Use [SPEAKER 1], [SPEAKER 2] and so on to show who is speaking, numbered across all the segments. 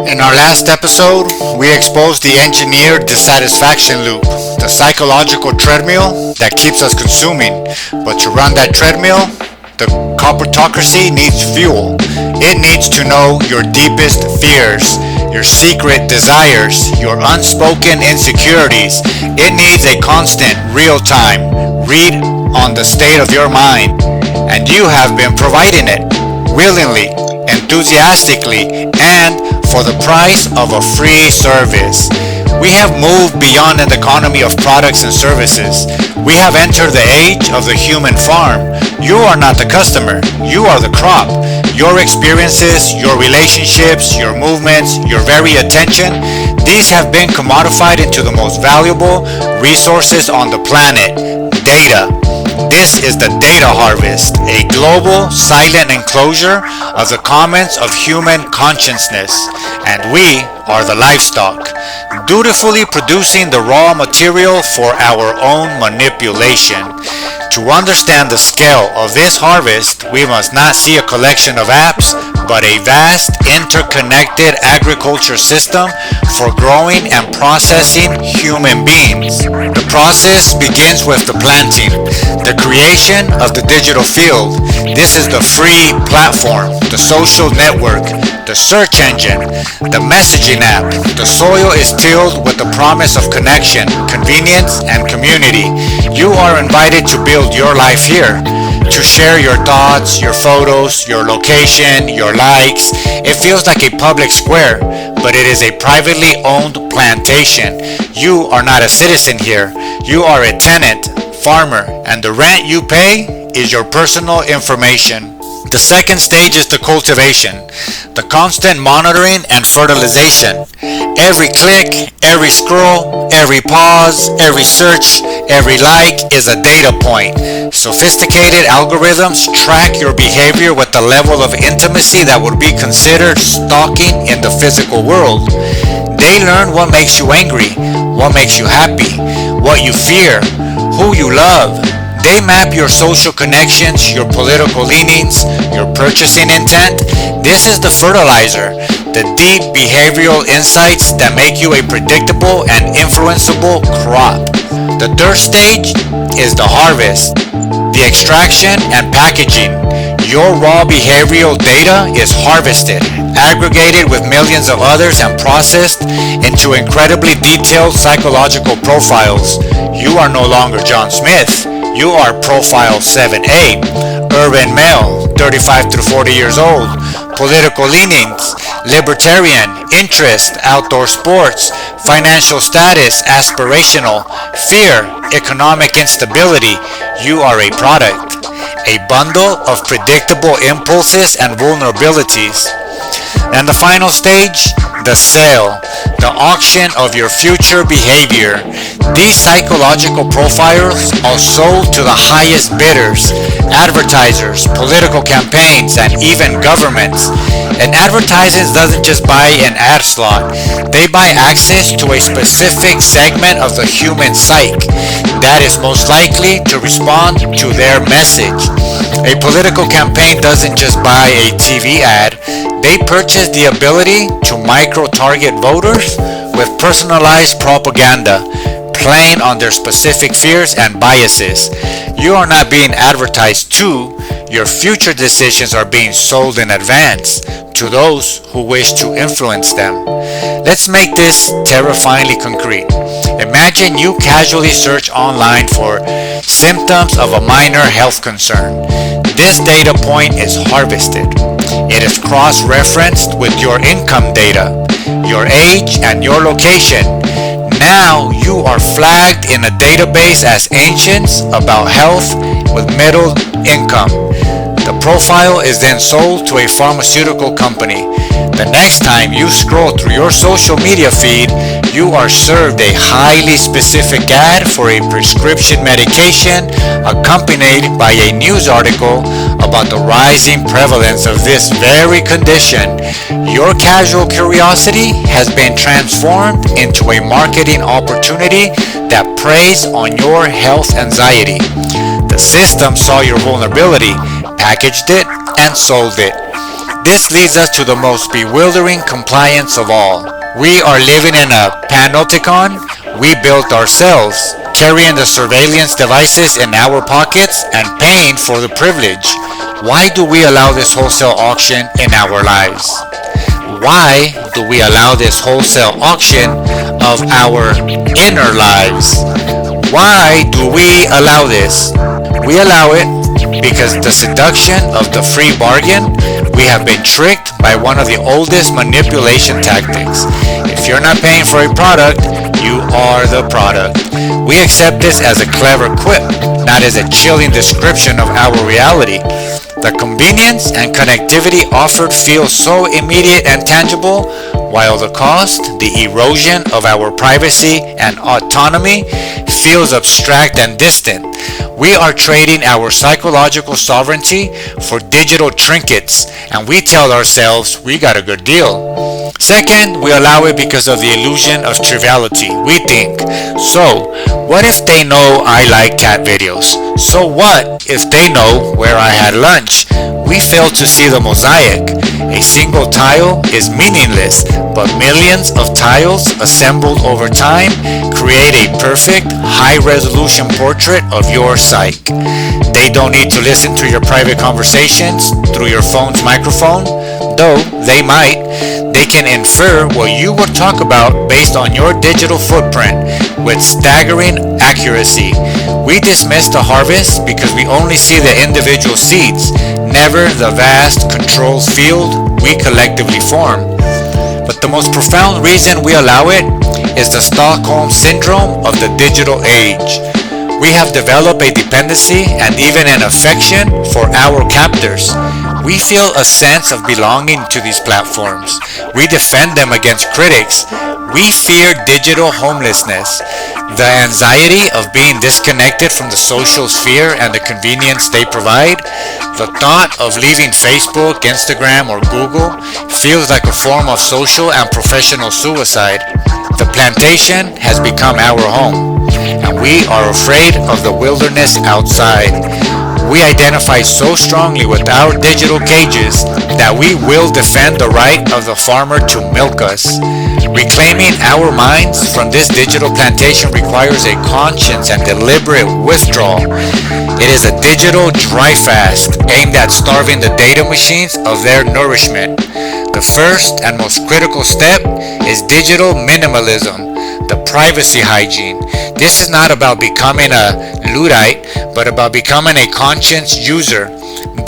[SPEAKER 1] In our last episode, we exposed the engineered dissatisfaction loop, the psychological treadmill that keeps us consuming. But to run that treadmill, the corporatocracy needs fuel. It needs to know your deepest fears, your secret desires, your unspoken insecurities. It needs a constant, real-time read on the state of your mind. And you have been providing it, willingly, enthusiastically, and for the price of a free service. We have moved beyond an economy of products and services. We have entered the age of the human farm. You are not the customer, you are the crop. Your experiences, your relationships, your movements, your very attention, these have been commodified into the most valuable resources on the planet, data. This is the data harvest, a global, silent enclosure of the commons of human consciousness, and we are the livestock, dutifully producing the raw material for our own manipulation. To understand the scale of this harvest, we must not see a collection of apps, but a vast, interconnected agriculture system for growing and processing human beings. The process begins with the planting, the creation of the digital field. This is the free platform, the social network, the search engine, the messaging app. The soil is tilled with the promise of connection, convenience, and community. You are invited to build your life here, to share your thoughts, your photos, your location, your likes. It feels like a public square, but it is a privately owned plantation. You are not a citizen here. You are a tenant, farmer, and the rent you pay is your personal information. The second stage is the cultivation, the constant monitoring and fertilization. Every click, every scroll, every pause, every search, every like is a data point. Sophisticated algorithms track your behavior with the level of intimacy that would be considered stalking in the physical world. They learn what makes you angry, what makes you happy, what you fear, who you love. They map your social connections, your political leanings, your purchasing intent. This is the fertilizer, the deep behavioral insights that make you a predictable and influenceable crop. The third stage is the harvest, the extraction and packaging. Your raw behavioral data is harvested, aggregated with millions of others, and processed into incredibly detailed psychological profiles. You are no longer John Smith. You are Profile 7A, urban male, 35 to 40 years old, political leanings, libertarian, interest, outdoor sports, financial status, aspirational, fear, economic instability. You are a product, a bundle of predictable impulses and vulnerabilities. And the final stage, the sale, the auction of your future behavior. These psychological profiles are sold to the highest bidders, advertisers, political campaigns, and even governments. And advertisers doesn't just buy an ad slot, they buy access to a specific segment of the human psyche that is most likely to respond to their message. A political campaign doesn't just buy a TV ad, they purchase the ability to micro-target voters with personalized propaganda, playing on their specific fears and biases. You are not being advertised to, your future decisions are being sold in advance to those who wish to influence them. Let's make this terrifyingly concrete. Imagine you casually search online for symptoms of a minor health concern. This data point is harvested. It is cross-referenced with your income data, your age, and your location. Now you are flagged in a database as ancients about health with middle income. The profile is then sold to a pharmaceutical company. The next time you scroll through your social media feed, you are served a highly specific ad for a prescription medication accompanied by a news article about the rising prevalence of this very condition. Your casual curiosity has been transformed into a marketing opportunity that preys on your health anxiety. The system saw your vulnerability, packaged it, and sold it. This leads us to the most bewildering compliance of all. We are living in a panopticon we built ourselves, carrying the surveillance devices in our pockets and paying for the privilege. Why do we allow this wholesale auction in our lives? Why do we allow this wholesale auction of our inner lives? Why do we allow this? We allow it because the seduction of the free bargain, we have been tricked by one of the oldest manipulation tactics. If you're not paying for a product, you are the product. We accept this as a clever quip, not as a chilling description of our reality. The convenience and connectivity offered feels so immediate and tangible, while the cost, the erosion of our privacy and autonomy, feels abstract and distant. We are trading our psychological sovereignty for digital trinkets, and we tell ourselves we got a good deal. Second, we allow it because of the illusion of triviality. We think, so what if they know I like cat videos? So what if they know where I had lunch? We fail to see the mosaic. A single tile is meaningless, but millions of tiles assembled over time create a perfect, high-resolution portrait of your psyche. They don't need to listen to your private conversations through your phone's microphone, though they might. They can infer what you would talk about based on your digital footprint with staggering accuracy. We dismiss the harvest because we only see the individual seeds, never the vast controlled field we collectively form. But the most profound reason we allow it is the Stockholm Syndrome of the digital age. We have developed a dependency and even an affection for our captors. We feel a sense of belonging to these platforms. We defend them against critics. We fear digital homelessness, the anxiety of being disconnected from the social sphere and the convenience they provide. The thought of leaving Facebook, Instagram, or Google feels like a form of social and professional suicide. The plantation has become our home, and we are afraid of the wilderness outside. We identify so strongly with our digital cages that we will defend the right of the farmer to milk us. Reclaiming our minds from this digital plantation requires a conscious and deliberate withdrawal. It is a digital dry fast aimed at starving the data machines of their nourishment. The first and most critical step is digital minimalism, the privacy hygiene. This is not about becoming a Luddite, but about becoming a conscious user.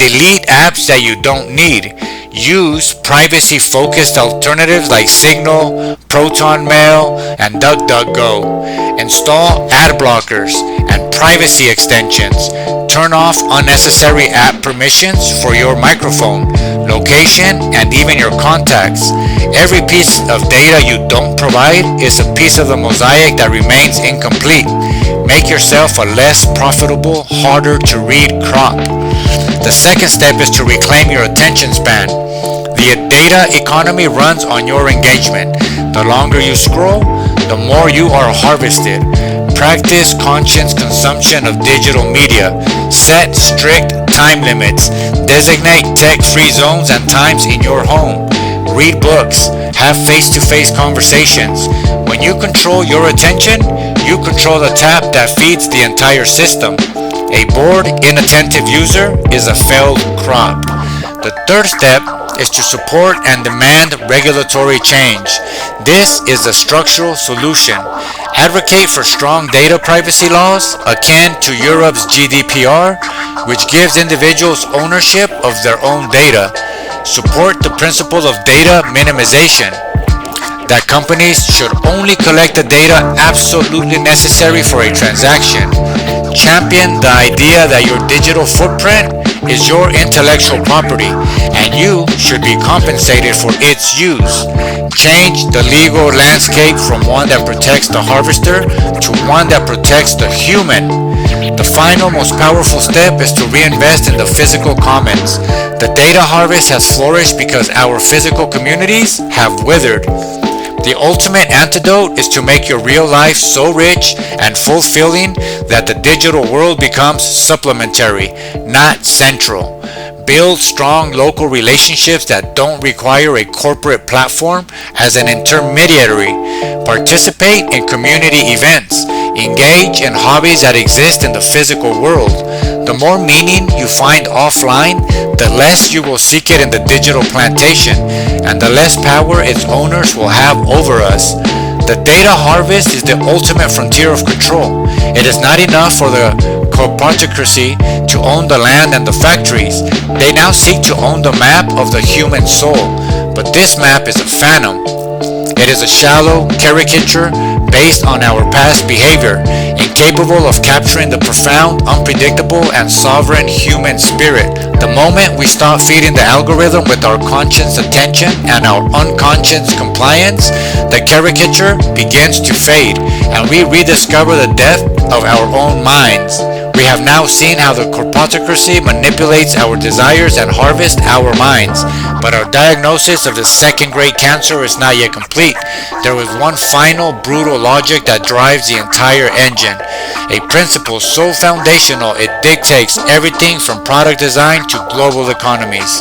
[SPEAKER 1] Delete apps that you don't need. Use privacy-focused alternatives like Signal, Proton Mail, and DuckDuckGo. Install ad blockers and privacy extensions. Turn off unnecessary app permissions for your microphone, location, and even your contacts. Every piece of data you don't provide is a piece of the mosaic that remains incomplete. Make yourself a less profitable, harder to read crop. The second step is to reclaim your attention span. The data economy runs on your engagement. The longer you scroll, the more you are harvested. Practice conscious consumption of digital media. Set strict time limits. Designate tech-free zones and times in your home. Read books. Have face-to-face conversations. When you control your attention, you control the tap that feeds the entire system. A bored, inattentive user is a failed crop. The third step is to support and demand regulatory change. This is the structural solution. Advocate for strong data privacy laws akin to Europe's GDPR, which gives individuals ownership of their own data. Support the principle of data minimization, that companies should only collect the data absolutely necessary for a transaction. Champion the idea that your digital footprint is your intellectual property and you should be compensated for its use. Change the legal landscape from one that protects the harvester to one that protects the human. The final, most powerful step is to reinvest in the physical commons. The data harvest has flourished because our physical communities have withered. The ultimate antidote is to make your real life so rich and fulfilling that the digital world becomes supplementary, not central. build strong local relationships that don't require a corporate platform as an intermediary, participate in community events, engage in hobbies that exist in the physical world. The more meaning you find offline, the less you will seek it in the digital plantation, and the less power its owners will have over us. The data harvest is the ultimate frontier of control. It is not enough for the corporatocracy to own the land and the factories. They now seek to own the map of the human soul. But this map is a phantom. It is a shallow caricature based on our past behavior, incapable of capturing the profound, unpredictable, and sovereign human spirit. The moment we stop feeding the algorithm with our conscious attention and our unconscious compliance, the caricature begins to fade, and we rediscover the depth of our own minds. We have now seen how the corporatocracy manipulates our desires and harvests our minds, but our diagnosis of the second great cancer is not yet complete. There is one final brutal logic that drives the entire engine, a principle so foundational it dictates everything from product design to global economies.